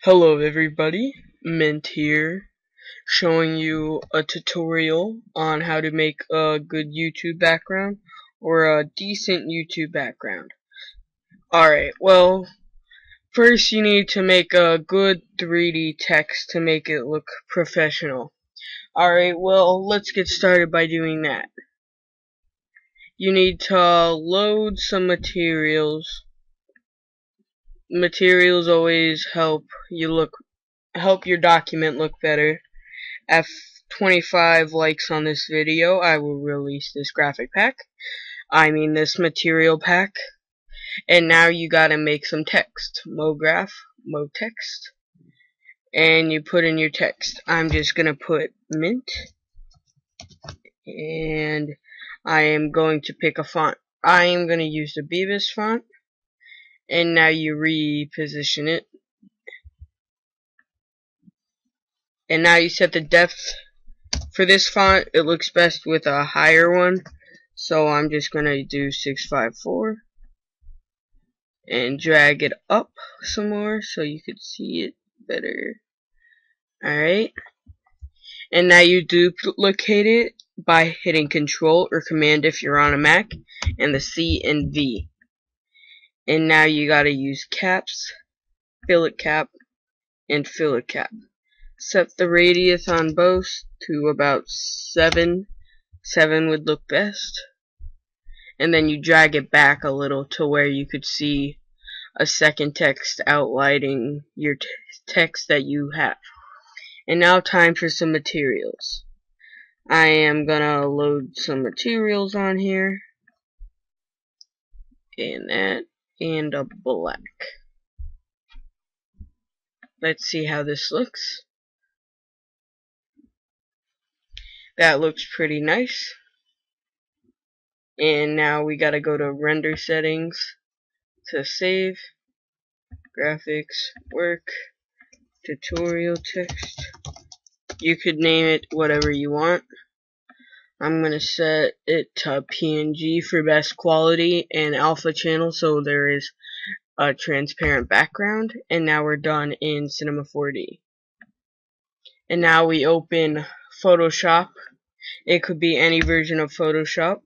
Hello everybody, Mint here, showing you a tutorial on how to make a good YouTube background, or a decent YouTube background. Alright, well, first you need to make a good 3D text to make it look professional. Alright, well, let's get started by doing that. You need to load some materials. Materials always help your document look better. At 25 likes on this video, I will release this graphic pack. This material pack. And now you gotta make some text. MoGraph, MoText. And you put in your text. I'm just gonna put Mint. And I am going to pick a font. I am gonna use the Bebas font. And now you reposition it. And now you set the depth. For this font, it looks best with a higher one, so I'm just gonna do 654 and drag it up some more so you could see it better. Alright, and now you duplicate it by hitting Control or Command if you're on a Mac, and the C and V. And now you gotta use caps, fillet cap, and fillet cap. Set the radius on both to about 7. 7 would look best. And then you drag it back a little to where you could see a second text outlining your text that you have. And now time for some materials. I am gonna load some materials on here. And that, and a black. Let's see how this looks. That looks pretty nice. And now we gotta go to render settings to save, graphics, work, tutorial text. You could name it whatever you want. I'm gonna set it to PNG for best quality and alpha channel so there is a transparent background. And now we're done in Cinema 4D. And now we open Photoshop. It could be any version of Photoshop.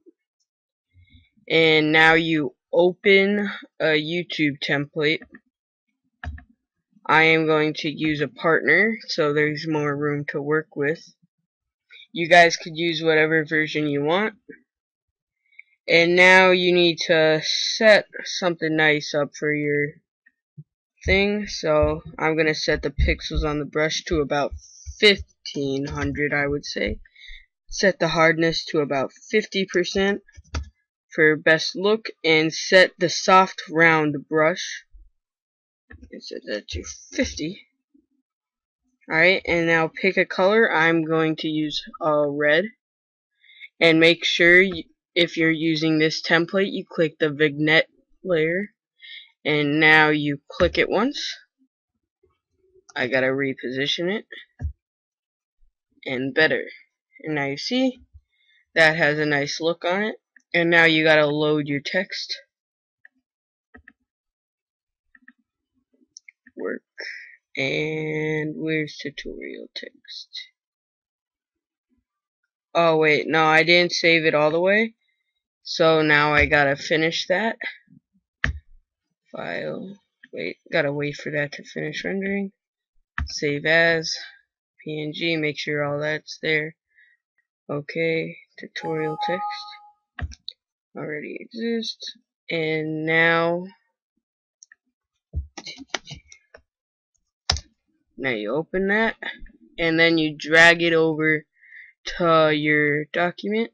And now you open a YouTube template. I am going to use a partner so there's more room to work with. You guys could use whatever version you want. And now you need to set something nice up for your thing. So I'm going to set the pixels on the brush to about 1500, I would say. Set the hardness to about 50% for best look, and set the soft round brush and set that to 50. Alright, and now pick a color. I'm going to use red, and make sure if you're using this template you click the vignette layer, and now you click it once. I gotta reposition it and better, and now you see that has a nice look on it. And now you gotta load your text. Work. And where's tutorial text? Oh wait, no, I didn't save it all the way. So now I gotta finish that. File. Gotta wait for that to finish rendering. Save as. PNG, make sure all that's there. Okay, tutorial text. Already exists. And now you open that, and then you drag it over to your document,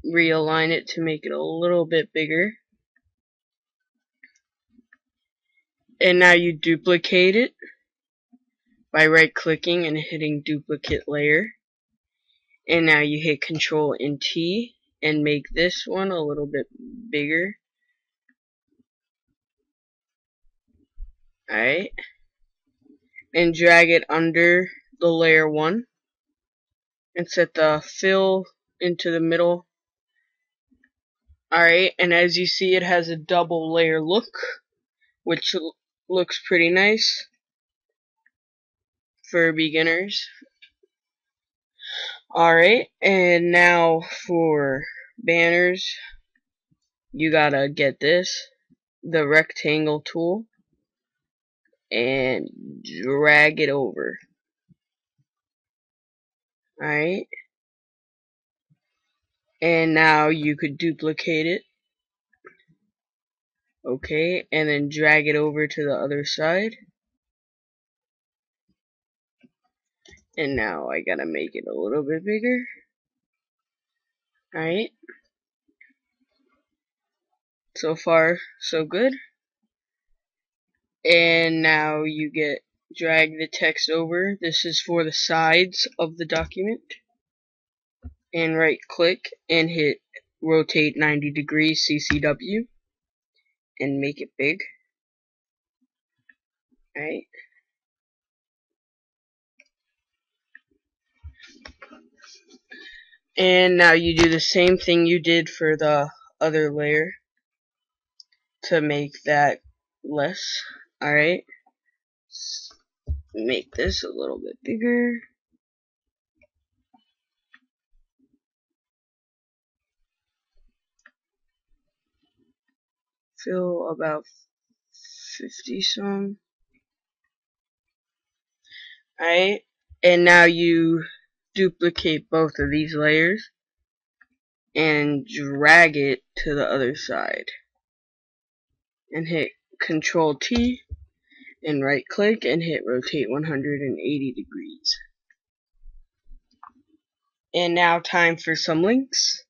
realign it to make it a little bit bigger, and now you duplicate it by right clicking and hitting duplicate layer, and now you hit Control and T and make this one a little bit bigger. Alright, and drag it under the layer 1 and set the fill into the middle. Alright, and as you see, it has a double layer look, which looks pretty nice for beginners. Alright, and now for banners, you gotta get this, the rectangle tool, and drag it over. Alright, and now you could duplicate it. Okay, and then drag it over to the other side. And now I gotta make it a little bit bigger. Alright. So far, so good. And now you drag the text over. This is for the sides of the document. And right click and hit rotate 90 degrees CCW. And make it big. Alright. And now you do the same thing you did for the other layer to make that less. Alright. Make this a little bit bigger. Fill about 50 some. Alright. And now you duplicate both of these layers and drag it to the other side. And hit Control T and right click and hit rotate 180 degrees. And now time for some links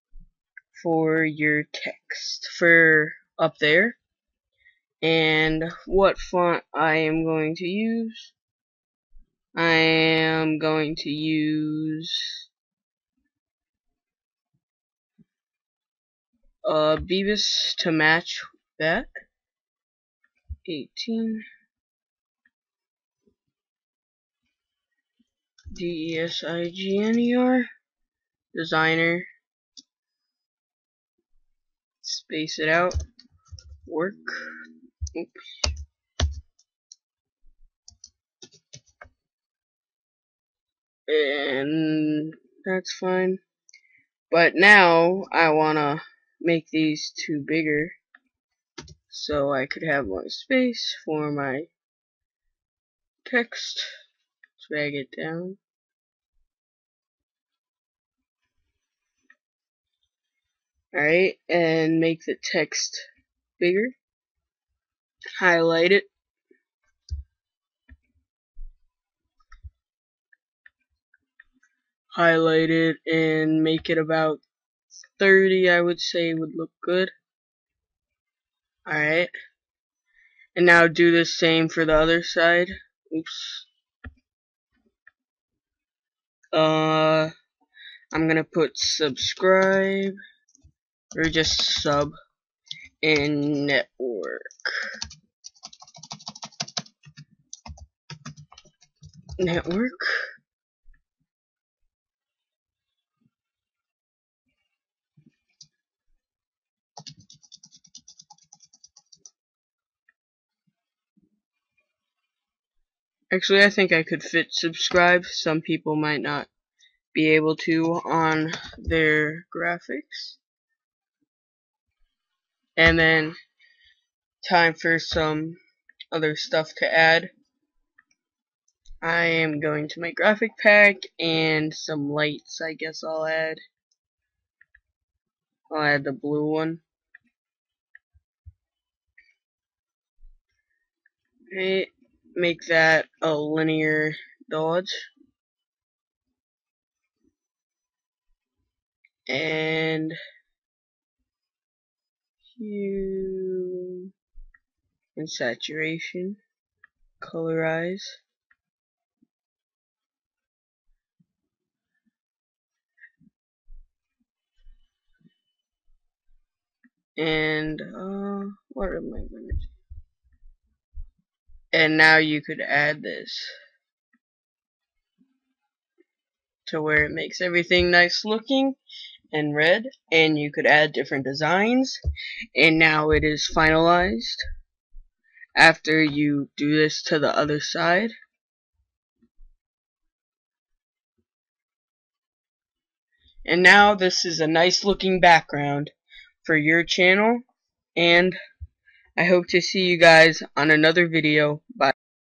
for your text for up there. And what font I am going to use. I am going to use Beavis to match that. 18 DESIGNER designer, space it out, work. Oops. And that's fine. But now I wanna make these two bigger so I could have more space for my text. Drag it down. Alright, and make the text bigger. Highlight it. Highlight it and make it about 30, I would say would look good. Alright. And now do the same for the other side. Oops. I'm gonna put subscribe or just sub in network. Network. Actually, I think I could fit subscribe. Some people might not be able to on their graphics. And then time for some other stuff to add. I am going to my graphic pack and some lights. I guess I'll add the blue one. Right. Make that a linear dodge. And hue and saturation. Colorize. And what am I gonna do? And now you could add this to where it makes everything nice looking and red, and you could add different designs, and now it is finalized. after you do this to the other side. And now this is a nice looking background for your channel, and I hope to see you guys on another video. Bye.